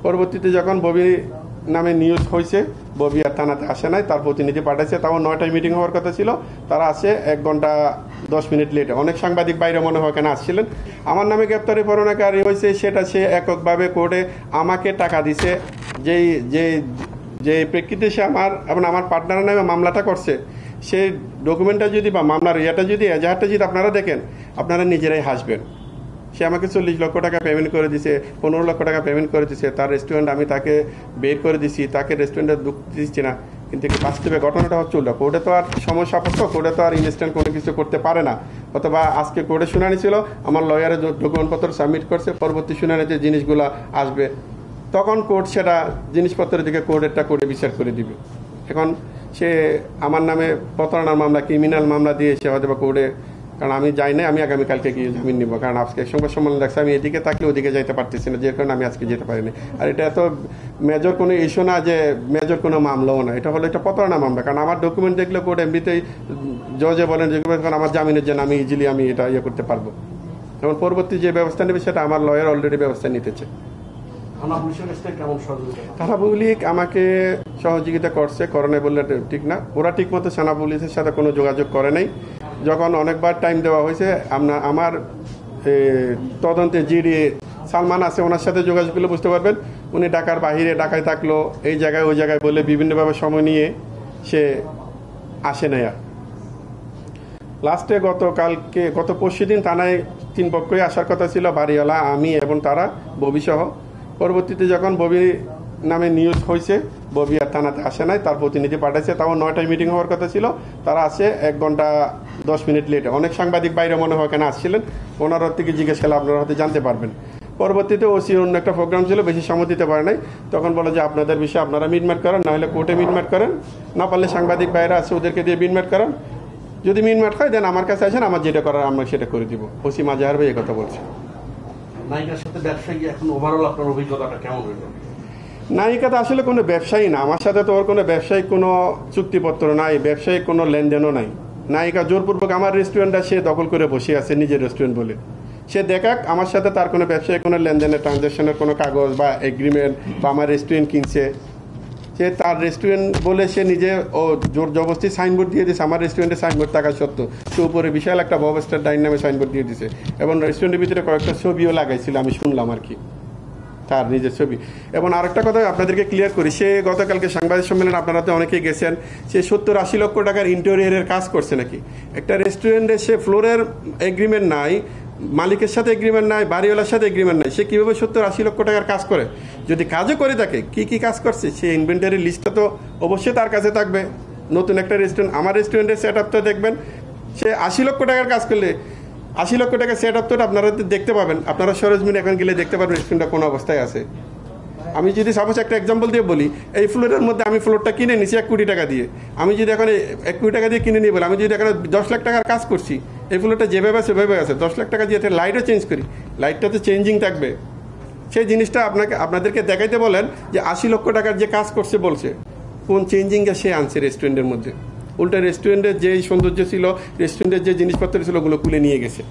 পরবর্তীতে যখন ববি নামে নিউজ হয়েছে, ববি আর থানাতে আসে নাই, তার প্রতিনিধি পাঠাইছে। তাও 9টায় মিটিং হওয়ার কথা ছিল, তারা আসে 1 ঘন্টা 10 মিনিট লেটে। অনেক সাংবাদিক বাইরে মনে হয় কেন আসছিলেন। আমার নামে গ্রেপ্তারি পরোয়ানাকারী হয়েছে, সেটা সে এককভাবে কোর্টে আমাকে টাকা দিছে। যেই যে যে প্রেক্ষিতে সে আমার পার্টনারের নামে মামলাটা করছে, সেই ডকুমেন্টটা যদি বা মামলার ইয়েটা যদি এজাহারটা যদি আপনারা দেখেন, আপনারা নিজেরাই হাসবেন। সে আমাকে 40 লক্ষ টাকা পেমেন্ট করে দিছে, 15 লক্ষ টাকা পেমেন্ট করে দিছে। তার রেস্টুরেন্ট আমি তাকে বের করে দিছি, তাকে রেস্টুরেন্টে ঢুকতে দিচ্ছি না। কিন্তু বাস্তবে ঘটনাটা হচ্ছে উল্টা। কোর্টে তো আর সময় সাপেক্ষ, কোর্টে তো আর ইনস্ট্যান্ট কোনো কিছু করতে পারে না। অথবা আজকে কোর্টে শুনানি ছিল, আমার লয়ারের ডকুমেন্টপত্র সাবমিট করছে, পরবর্তী শুনানিতে জিনিসগুলো আসবে, তখন কোর্ট সেটা জিনিসপত্রের দিকে কোর্টেরটা কোর্টে বিচার করে দিবে। এখন সে আমার নামে প্রতারণার মামলা, ক্রিমিনাল মামলা দিয়ে সে হয়তো বা কোর্টে, কারণ আমি যাই না, আমি আগামীকালকে গিয়ে জামিন নিব। কারণ আজকে সংবাদ সম্মেলন দেখছি, আমি এদিকে থাকলে ওদিকে যাইতে পারতেছি না, যে কারণে আমি আজকে যেতে পারিনি। আর এটা এত মেজর কোনো ইস্যু না যে মেজর কোনো মামলাও না, এটা হলো একটা প্রতারণা মামলা। কারণ আমার ডকুমেন্ট দেখলে কোর্ট এমনিতেই জজে বলেন যে আমার জামিনের জন্য আমি ইজিলি আমি এটা ইয়ে করতে পারবো। এবং পরবর্তী যে ব্যবস্থা নেবে সেটা আমার লয়ার অলরেডি ব্যবস্থা নিতেছে। থানা পুলিশ আমাকে সহযোগিতা করছে, করে নাই বললে ঠিক না। ওরা ঠিক মতো থানা পুলিশের সাথে কোনো যোগাযোগ করে নাই। যখন অনেকবার টাইম দেওয়া হয়েছে, আমার তদন্তে জিডি সালমান আছে, ওনার সাথে যোগাযোগ করলে বুঝতে পারবেন। উনি ঢাকার বাহিরে, ঢাকায় থাকলো, এই জায়গায় ওই জায়গায় বলে বিভিন্নভাবে সময় নিয়ে সে আসে নাই। আর লাস্টে গত পরশু দিন থানায় 3 পক্ষই আসার কথা ছিল, বাড়িওয়ালা, আমি এবং তারা, ববি সহ। পরবর্তীতে যখন ববি নামে নিউজ হয়েছে, ববি আর থানাতে আসে নাই, তার প্রতিনিধি পাঠাইছে। তাও 9টায় মিটিং হওয়ার কথা ছিল, তারা আসে 1 ঘন্টা 10 মিনিট লেটে। অনেক সাংবাদিক বাইরে মনে হয় কেন আসছিলেন, ওনার থেকে জিজ্ঞেস করলে আপনারা হয়তো জানতে পারবেন। পরবর্তীতে ওসি অন্য একটা প্রোগ্রাম ছিল, বেশি সময় দিতে পারে নাই। তখন বলে যে আপনাদের বিষয়ে আপনারা মিটমাট করেন, নাহলে কোর্টে মিটমাট করেন, না পারলে সাংবাদিক বাইরে আছে ওদেরকে দিয়ে মিটমাট করেন। যদি মিটমাট হয় দেন আমার কাছে আসেন, আমার যেটা করার আমরা সেটা করে দিব। ওসি মাজাহার ভাই এই কথা বলছে। নায়িকার সাথে ব্যবসায়ী, এখন ওভারঅল আপনার অভিজ্ঞতাটা কেমন হইল? নায়িকা তো আসলে কোনো ব্যবসায়ী না, আমার সাথে তো ওর কোনো ব্যবসায়িক কোনো চুক্তিপত্র নাই, ব্যবসায়িক কোনো লেনদেনও নাই। নায়িকা জোরপূর্বক আমার রেস্টুরেন্টটা সে দখল করে বসে আছে নিজের রেস্টুরেন্ট বলে। সে দেখাক, আমার সাথে তার কোনো ব্যবসায়িক কোনো লেনদেনের ট্রানজ্যাকশনের কোনো কাগজ বা এগ্রিমেন্ট, বা আমার রেস্টুরেন্ট কিনছে, সে তার রেস্টুরেন্ট বলে সে নিজে ও জোর জবরদস্তি সাইনবোর্ড দিয়ে দিয়েছে। আমার রেস্টুরেন্টে সাইনবোর্ড থাকা সত্ত্বেও সে উপরে বিশাল একটা বব স্টার ডাইন নামে সাইনবোর্ড দিয়ে দিয়েছে, এবং রেস্টুরেন্টের ভিতরে কয়েকটা ছবিও লাগাইছিল, আমি শুনলাম আর কি, তার নিজের ছবি। এবং আরেকটা কথা আপনাদেরকে ক্লিয়ার করি, সে গতকালকে সাংবাদিক সম্মেলনে আপনারা তো অনেকেই গেছেন, সে 70-80 লক্ষ টাকার ইন্টেরিয়রের কাজ করছে নাকি। একটা রেস্টুরেন্টে সে ফ্লোরের এগ্রিমেন্ট নাই, মালিকের সাথে এগ্রিমেন্ট নাই, বাড়িওয়ালার সাথে এগ্রিমেন্ট নাই, সে কীভাবে 70-80 লক্ষ টাকার কাজ করে? যদি কাজও করে থাকে, কি কি কাজ করছে সে ইনভেন্টারি লিস্টটা তো অবশ্যই তার কাছে থাকবে। নতুন একটা রেস্টুরেন্ট, আমার রেস্টুরেন্টের সেট আপ তো দেখবেন, সে 80 লক্ষ টাকার কাজ করলে 80 লক্ষ টাকা সেট আপ তো আপনারা দেখতে পাবেন। আপনারা সরজমিনে এখন গেলে দেখতে পারবেন রেস্টুরেন্টটা কোন অবস্থায় আছে। আমি যদি সাপোজ একটা এক্সাম্পল দিয়ে বলি, এই ফ্লোরের মধ্যে আমি ফ্লোরটা কিনে নিছি 1 কোটি টাকা দিয়ে। আমি যদি এখন 1 কোটি টাকা দিয়ে কিনে নিয়ে বলি, আমি যদি এখন 10 লাখ টাকার কাজ করছি, এই ফ্লোরটা যেভাবে আছে সেভাবে আছে, 10 লাখ টাকা দিয়ে লাইটও চেঞ্জ করি, লাইটটা তো চেঞ্জিং থাকবে। সেই জিনিসটা আপনাদেরকে দেখাইতে বলেন যে 80 লক্ষ টাকার যে কাজ করছে বলছে, কোন চেঞ্জিংটা সে আনছে রেস্টুরেন্টের মধ্যে। উল্টা রেস্টুরেন্টের যেই সৌন্দর্য ছিল, রেস্টুরেন্টের যে জিনিসপত্র ছিল, ওগুলো খুলে নিয়ে গেছে।